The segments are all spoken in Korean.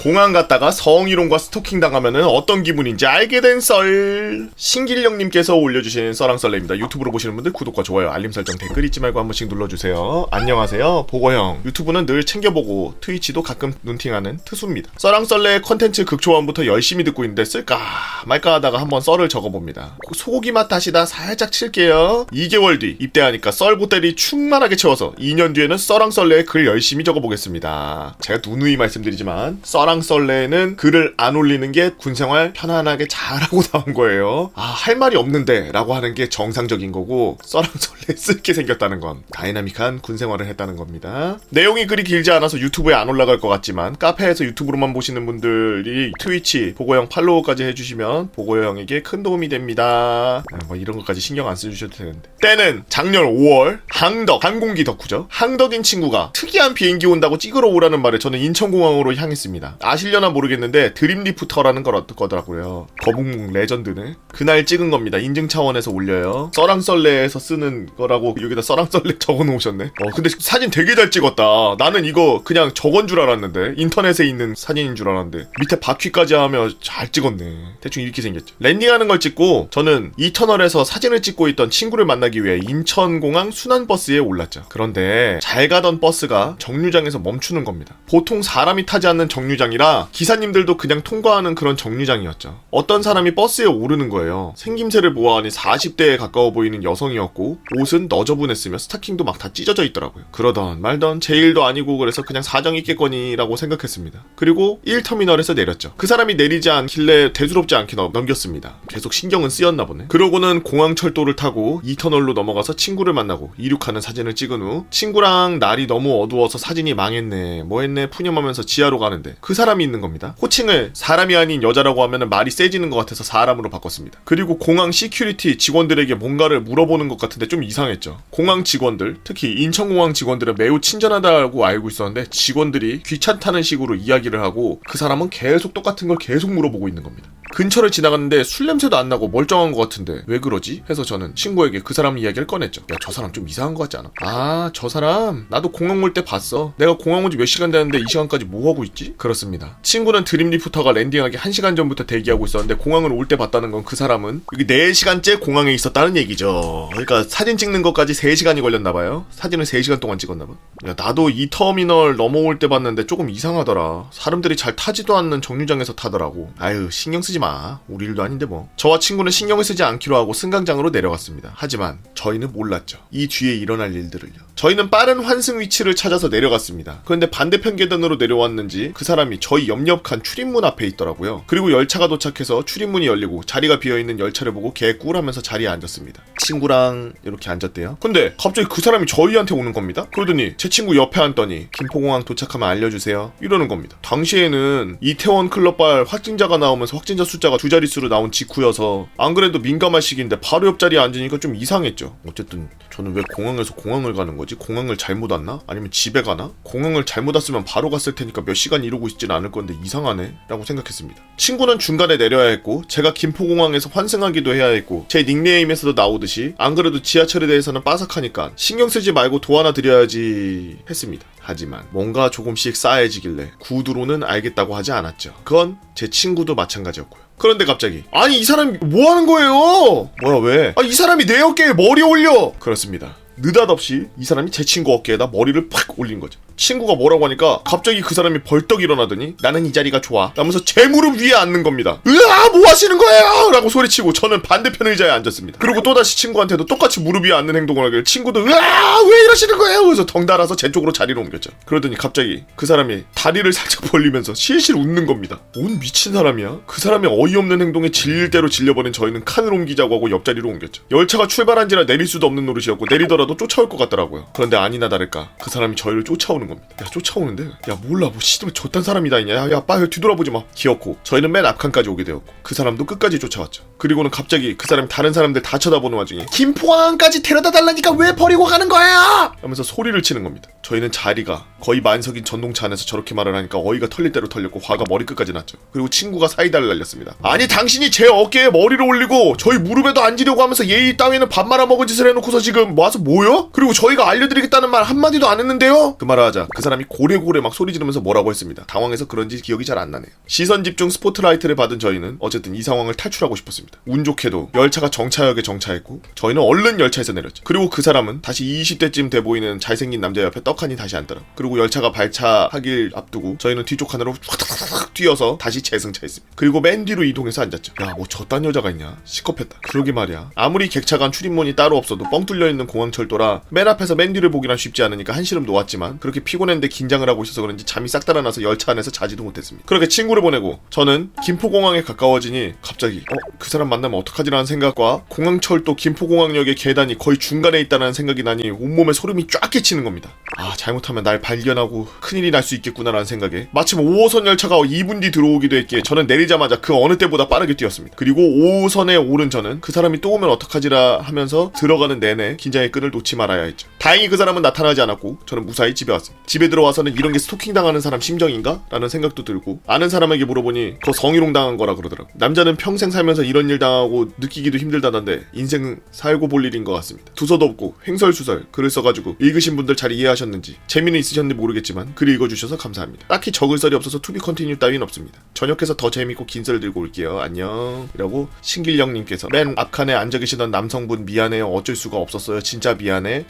공항 갔다가 성희롱과 스토킹 당하면은 어떤 기분인지 알게 된 썰. 신길령님께서 올려주신 썰랑썰레입니다. 유튜브로 보시는 분들 구독과 좋아요, 알림 설정, 댓글 잊지 말고 한 번씩 눌러주세요. 안녕하세요, 보고형. 유튜브는 늘 챙겨보고 트위치도 가끔 눈팅하는 트수입니다. 썰랑썰레 컨텐츠 극초반부터 열심히 듣고 있는데 쓸까 말까 하다가 한번 썰을 적어봅니다. 소고기 맛 다시다 살짝 칠게요. 2개월 뒤 입대하니까 썰 보따리 충만하게 채워서 2년 뒤에는 썰랑썰레에 글 열심히 적어보겠습니다. 제가 누누이 말씀드리지만 썰랑썰레는 글을 안 올리는 게 군생활 편안하게 잘하고 나온 거예요. 할 말이 없는데 라고 하는 게 정상적인 거고, 썰랑썰레 쓸게 생겼다는 건 다이나믹한 군생활을 했다는 겁니다. 내용이 그리 길지 않아서 유튜브에 안 올라갈 것 같지만 카페에서 유튜브로만 보시는 분들이 트위치 보고형 팔로우까지 해주시면 보고형에게 큰 도움이 됩니다. 뭐 이런 것까지 신경 안 써주셔도 되는데. 때는 작년 5월 항덕, 항공기 덕후죠. 항덕인 친구가 특이한 비행기 온다고 찍으러 오라는 말에 저는 인천공항으로 향했습니다. 아시려나 모르겠는데 드림리프터라는 거더라고요. 거북목 레전드네. 그날 찍은 겁니다. 인증 차원에서 올려요. 썰랑썰레에서 쓰는 거라고 여기다 썰랑썰레 적어놓으셨네. 근데 사진 되게 잘 찍었다. 나는 이거 그냥 저건 줄 알았는데, 인터넷에 있는 사진인 줄 알았는데 밑에 바퀴까지 하며 잘 찍었네. 대충 이렇게 생겼죠. 랜딩하는 걸 찍고 저는 이 터널에서 사진을 찍고 있던 친구를 만나기 위해 인천공항 순환버스에 올랐죠. 그런데 잘 가던 버스가 정류장에서 멈추는 겁니다. 보통 사람이 타지 않는 정류장이라 기사님들도 그냥 통과하는 그런 정류장이었죠. 어떤 사람이 버스에 오르는 거예요. 생김새를 보아하니 40대에 가까워 보이는 여성이었고 옷은 너저분했으며 스타킹도 막 다 찢어져 있더라고요. 그러던 말던 제 일도 아니고 그래서 그냥 사정 있겠거니 라고 생각했습니다. 그리고 1터미널에서 내렸죠. 그 사람이 내리지 않길래 대수롭지 않게 넘겼습니다. 계속 신경은 쓰였나 보네. 그러고는 공항철도를 타고 2터널로 넘어가서 친구를 만나고 이륙하는 사진을 찍은 후 친구랑 날이 너무 어두워서 사진이 망했네 뭐했네 푸념하면서 지하로 가는데 그 사람이 있는 겁니다. 호칭을 사람이 아닌 여자라고 하면 말이 세지는 것 같아서 사람으로 바꿨습니다. 그리고 공항 시큐리티 직원들에게 뭔가를 물어보는 것 같은데 좀 이상했죠. 공항 직원들, 특히 인천공항 직원들은 매우 친절하다고 알고 있었는데 직원들이 귀찮다는 식으로 이야기를 하고 그 사람은 계속 똑같은 걸 계속 물어보고 있는 겁니다. 근처를 지나갔는데 술 냄새도 안 나고 멀쩡한 것 같은데 왜 그러지? 해서 저는 친구에게 그 사람 이야기를 꺼냈죠. 야, 저 사람 좀 이상한 것 같지 않아? 저 사람 나도 공항 올 때 봤어. 내가 공항 온 지 몇 시간 됐는데 이 시간까지 뭐 하고 있지? 그렇습니다. 친구는 드림리프터가 랜딩하기 1시간 전부터 대기하고 있었는데 공항을 올 때 봤다는 건 그 사람은 여기 4시간째 공항에 있었다는 얘기죠. 그러니까 사진 찍는 것까지 3시간이 걸렸나봐요. 사진을 3시간 동안 찍었나봐. 야, 나도 이 터미널 넘어올 때 봤는데 조금 이상하더라. 사람들이 잘 타지도 않는 정류장에서 타더라고. 아유, 신경 쓰지 마. 우리 일도 아닌데 뭐. 저와 친구는 신경을 쓰지 않기로 하고 승강장으로 내려갔습니다. 하지만 저희는 몰랐죠. 이 뒤에 일어날 일들을요. 저희는 빠른 환승 위치를 찾아서 내려갔습니다. 그런데 반대편 계단으로 내려왔는지 그 사람이 저희 옆옆 출입문 앞에 있더라고요. 그리고 열차가 도착해서 출입문이 열리고 자리가 비어있는 열차를 보고 개꿀하면서 자리에 앉았습니다. 친구랑 이렇게 앉았대요. 근데 갑자기 그 사람이 저희한테 오는 겁니다. 그러더니 제 친구 옆에 앉더니 김포공항 도착하면 알려주세요 이러는 겁니다. 당시에는 이태원 클럽발 확진자가 나오면서 확진자 숫자가 2자릿수로 나온 직후여서 안 그래도 민감할 시기인데 바로 옆자리에 앉으니까 좀 이상했죠. 어쨌든 저는 왜 공항에서 공항을 가는 거지? 공항을 잘못 왔나? 아니면 집에 가나? 공항을 잘못 왔으면 바로 갔을 테니까 몇 시간 이러고 있진 않을 건데 이상하네 라고 생각했습니다. 친구는 중간에 내려야 했고 제가 김포공항에서 환승하기도 해야 했고 제 닉네임에서도 나오듯이 안 그래도 지하철에 대해서는 빠삭하니까 신경 쓰지 말고 도와나 드려야지 했습니다. 하지만 뭔가 조금씩 싸해지길래 구두로는 알겠다고 하지 않았죠. 그건 제 친구도 마찬가지였고요. 그런데 갑자기 아니 이 사람이 뭐 하는 거예요? 뭐야 왜? 이 사람이 내 어깨에 머리 올려! 그렇습니다. 느닷없이 이 사람이 제 친구 어깨에다 머리를 팍 올린 거죠. 친구가 뭐라고 하니까 갑자기 그 사람이 벌떡 일어나더니 나는 이 자리가 좋아 라면서 제 무릎 위에 앉는 겁니다. 으아 뭐 하시는 거예요? 라고 소리치고 저는 반대편 의자에 앉았습니다. 그리고 또다시 친구한테도 똑같이 무릎 위에 앉는 행동을 하길래 친구도 으아 왜 이러시는 거예요? 그래서 덩달아서 제 쪽으로 자리를 옮겼죠. 그러더니 갑자기 그 사람이 다리를 살짝 벌리면서 실실 웃는 겁니다. 뭔 미친 사람이야? 그 사람의 어이없는 행동에 질릴 대로 질려버린 저희는 칸을 옮기자고 하고 옆자리로 옮겼죠. 열차가 출발한지라 내릴 수도 없는 노릇이었고 내리더라도 쫓아올 것 같더라고요. 그런데 아니나 다를까 그 사람이 저희를 쫓아오는 겁니다. 야 쫓아오는데 야 몰라 뭐 씨발 저딴 사람이다 있냐. 야 빨리 뒤돌아보지 마. 기어코 저희는 맨 앞칸까지 오게 되었고 그 사람도 끝까지 쫓아왔죠. 그리고는 갑자기 그 사람이 다른 사람들 다 쳐다보는 와중에 김포항까지 데려다 달라니까 왜 버리고 가는 거야! 하면서 소리를 치는 겁니다. 저희는 자리가 거의 만석인 전동차 안에서 저렇게 말을 하니까 어이가 털릴 대로 털렸고 화가 머리끝까지 났죠. 그리고 친구가 사이다를 날렸습니다. 아니 당신이 제 어깨에 머리를 올리고 저희 무릎에도 앉으려고 하면서 예의 따위는 밥 말아먹은 짓을 해놓고서 지금 와서 뭐요? 그리고 저희가 알려드리겠다는 말 한마디도 안 했는데요? 그 말을 하자 그 사람이 고래고래 막 소리 지르면서 뭐라고 했습니다. 당황해서 그런지 기억이 잘 안 나네요. 시선 집중 스포트라이트를 받은 저희는 어쨌든 이 상황을 탈출하고 싶었습니다. 운 좋게도 열차가 정차역에 정차했고 저희는 얼른 열차에서 내렸죠. 그리고 그 사람은 다시 20대쯤 돼 보이는 잘생긴 남자 옆에 떡하니 다시 앉더라고. 그리고 열차가 발차하길 앞두고 저희는 뒤쪽 칸으로 휙 뛰어서 다시 재승차했습니다. 그리고 맨 뒤로 이동해서 앉았죠. 야, 뭐 저딴 여자가 있냐? 시겁했다. 그러게 말이야. 아무리 객차간 출입문이 따로 없어도 뻥 뚫려있는 공항철도라 맨 앞에서 맨 뒤를 보기란 쉽지 않으니까 한시름 놓았지만 그렇게 피곤했는데 긴장을 하고 있어서 그런지 잠이 싹 달아나서 열차 안에서 자지도 못했습니다. 그렇게 친구를 보내고 저는 김포공항에 가까워지니 갑자기 그 사람 만나면 어떡하지라는 생각과 공항철도 김포공항역의 계단이 거의 중간에 있다는 생각이 나니 온몸에 소름이 쫙 끼치는 겁니다. 아, 잘못하면 날 발견하고 큰일이 날 수 있겠구나라는 생각에 마침 5호선 열차가 2분 뒤 들어오기도 했기에 저는 내리자마자 그 어느 때보다 빠르게 뛰었습니다. 그리고 5호선에 오른 저는 그 사람이 또 오면 어떡하지라 하면서 들어가는 내내 긴장의 끈을 놓지 말아야 했죠. 다행히 그 사람은 나타나지 않았고 저는 무사히 집에 왔습니다. 집에 들어와서는 이런 게 스토킹 당하는 사람 심정인가? 라는 생각도 들고 아는 사람에게 물어보니 그거 성희롱 당한 거라 그러더라고. 남자는 평생 살면서 이런 일 당하고 느끼기도 힘들다던데 인생 살고 볼 일인 것 같습니다. 두서도 없고 횡설수설 글을 써가지고 읽으신 분들 잘 이해하셨는지 재미는 있으셨는지 모르겠지만 글 읽어주셔서 감사합니다. 딱히 적을 썰이 없어서 투비 컨티뉴 따윈 없습니다. 저녁해서 더 재밌고 긴 썰 들고 올게요. 안녕. 이라고 신길영님께서 맨 앞칸에 앉아 계시던 남성분 미안해요. 어쩔 수가 없었어요. 진짜 미안해.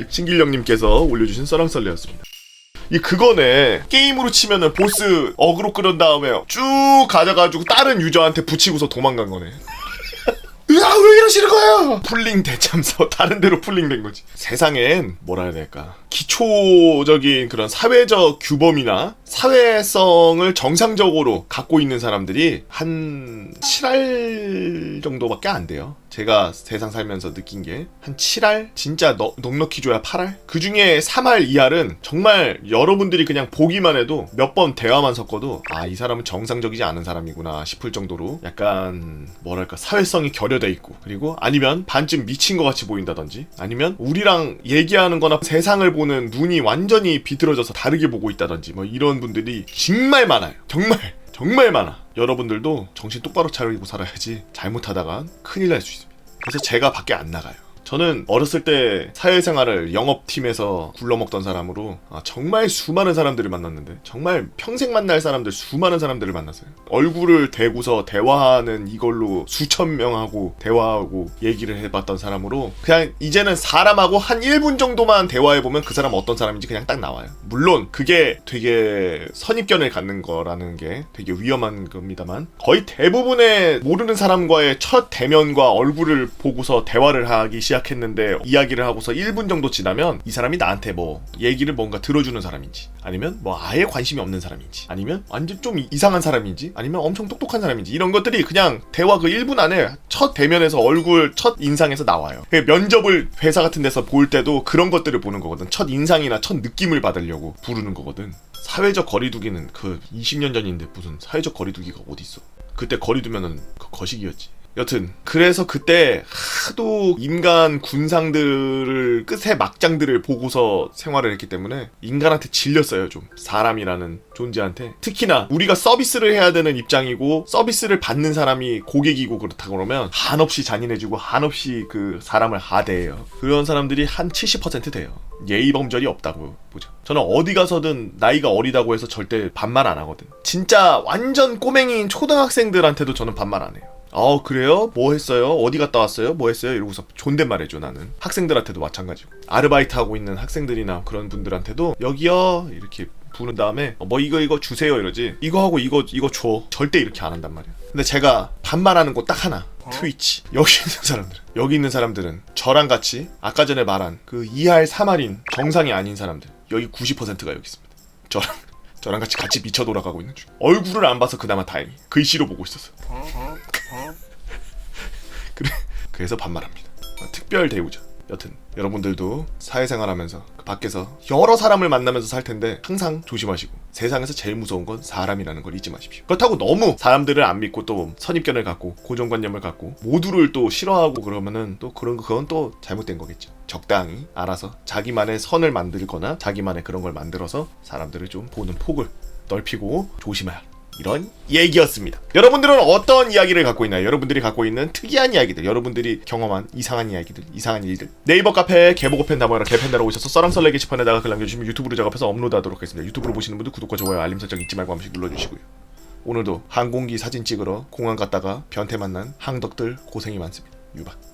신길영님께서 올려주신 썰랑썰레였습니다. 이 그거네. 게임으로 치면은 보스 어그로 끌은 다음에 쭉 가져가지고 다른 유저한테 붙이고서 도망간 거네. 야, 왜 이러시는 거예요? 풀링 대참서 다른 데로 풀링된 거지. 세상엔 뭐라 해야 될까? 기초적인 그런 사회적 규범이나 사회성을 정상적으로 갖고 있는 사람들이 한 7할 정도밖에 안 돼요. 제가 세상 살면서 느낀 게 한 7할? 진짜 넉넉히 줘야 8할? 그 중에 3할, 2할은 정말 여러분들이 그냥 보기만 해도 몇 번 대화만 섞어도 아, 이 사람은 정상적이지 않은 사람이구나 싶을 정도로 약간 뭐랄까 사회성이 결여돼 있고 그리고 아니면 반쯤 미친 것 같이 보인다든지 아니면 우리랑 얘기하는 거나 세상을 보는 눈이 완전히 비틀어져서 다르게 보고 있다든지 뭐 이런 분들이 정말 많아요. 정말 많아. 여러분들도 정신 똑바로 차리고 살아야지 잘못하다간 큰일 날 수 있습니다. 그래서 제가 밖에 안 나가요. 저는 어렸을 때 사회생활을 영업팀에서 굴러먹던 사람으로 정말 수많은 사람들을 만났는데 정말 평생 만날 사람들 수많은 사람들을 만났어요. 얼굴을 대고서 대화하는 이걸로 수천 명하고 대화하고 얘기를 해봤던 사람으로 그냥 이제는 사람하고 한 1분 정도만 대화해보면 그 사람 어떤 사람인지 그냥 딱 나와요. 물론 그게 되게 선입견을 갖는 거라는 게 되게 위험한 겁니다만 거의 대부분의 모르는 사람과의 첫 대면과 얼굴을 보고서 대화를 하기 시작했는데 이야기를 하고서 1분 정도 지나면 이 사람이 나한테 뭐 얘기를 뭔가 들어주는 사람인지 아니면 뭐 아예 관심이 없는 사람인지 아니면 완전 좀 이상한 사람인지 아니면 엄청 똑똑한 사람인지 이런 것들이 그냥 대화 그 1분 안에 첫 대면에서 얼굴 첫 인상에서 나와요. 면접을 회사 같은 데서 볼 때도 그런 것들을 보는 거거든. 첫 인상이나 첫 느낌을 받으려고 부르는 거거든. 사회적 거리두기는 그 20년 전인데 무슨 사회적 거리두기가 어디 있어. 그때 거리두면은 그 거식이었지. 여튼 그래서 그때 하도 인간 군상들을 끝에 막장들을 보고서 생활을 했기 때문에 인간한테 질렸어요. 좀 사람이라는 존재한테. 특히나 우리가 서비스를 해야 되는 입장이고 서비스를 받는 사람이 고객이고 그렇다 그러면 한없이 잔인해지고 한없이 그 사람을 하대해요. 그런 사람들이 한 70% 돼요. 예의범절이 없다고 보죠. 저는 어디 가서든 나이가 어리다고 해서 절대 반말 안 하거든. 진짜 완전 꼬맹이인 초등학생들한테도 저는 반말 안 해요. 그래요? 뭐 했어요? 어디 갔다 왔어요? 뭐 했어요? 이러고서 존댓말 해줘. 나는 학생들한테도 마찬가지고 아르바이트 하고 있는 학생들이나 그런 분들한테도 여기요 이렇게 부른 다음에 뭐 이거 주세요 이러지. 이거 하고 이거 줘. 절대 이렇게 안 한단 말이야. 근데 제가 반말하는 곳 딱 하나. 트위치. 여기 있는 사람들은 저랑 같이 아까 전에 말한 그 2할 3할인 정상이 아닌 사람들. 여기 90%가 여기 있습니다. 저랑 같이 미쳐 돌아가고 있는 중. 얼굴을 안 봐서 그나마 다행히 글씨로 보고 있었어. 그래서 반말합니다. 특별 대우자. 여튼 여러분들도 사회생활하면서 그 밖에서 여러 사람을 만나면서 살 텐데 항상 조심하시고 세상에서 제일 무서운 건 사람이라는 걸 잊지 마십시오. 그렇다고 너무 사람들을 안 믿고 또 선입견을 갖고 고정관념을 갖고 모두를 또 싫어하고 그러면은 또 그건 또 잘못된 거겠죠. 적당히 알아서 자기만의 선을 만들거나 자기만의 그런 걸 만들어서 사람들을 좀 보는 폭을 넓히고 조심해야 이런 얘기였습니다. 여러분들은 어떤 이야기를 갖고 있나요? 여러분들이 갖고 있는 특이한 이야기들, 여러분들이 경험한 이상한 이야기들, 이상한 일들. 네이버 카페 개보고펜 담아라 개펜 달아 오셔서 썰랑썰레 게시판에다가 글 남겨주시면 유튜브로 작업해서 업로드하도록 하겠습니다. 유튜브로 보시는 분들 구독과 좋아요, 알림 설정 잊지 말고 한 번씩 눌러주시고요. 오늘도 항공기 사진 찍으러 공항 갔다가 변태 만난 항덕들 고생이 많습니다. 유박.